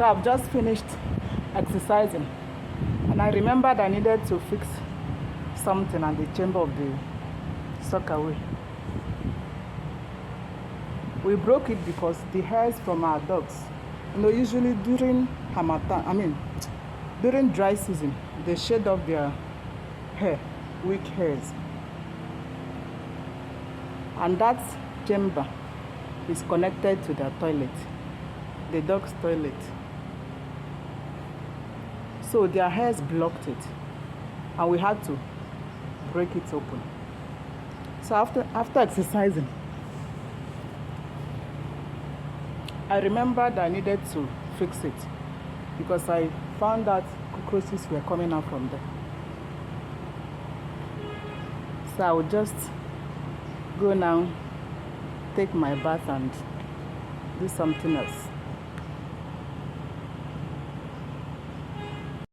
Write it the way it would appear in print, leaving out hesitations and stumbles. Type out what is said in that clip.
So I've just finished exercising, and I remembered I needed to fix something at the chamber of the sockaway. We broke it because the hairs from our dogs, usually during harmattan, during dry season, they shed off their hair, weak hairs. And that chamber is connected to the toilet, the dog's toilet. So their hairs blocked it, and we had to break it open. So after exercising, I remembered I needed to fix it because I found that cockroaches were coming out from there. So I would just go now, take my bath and do something else.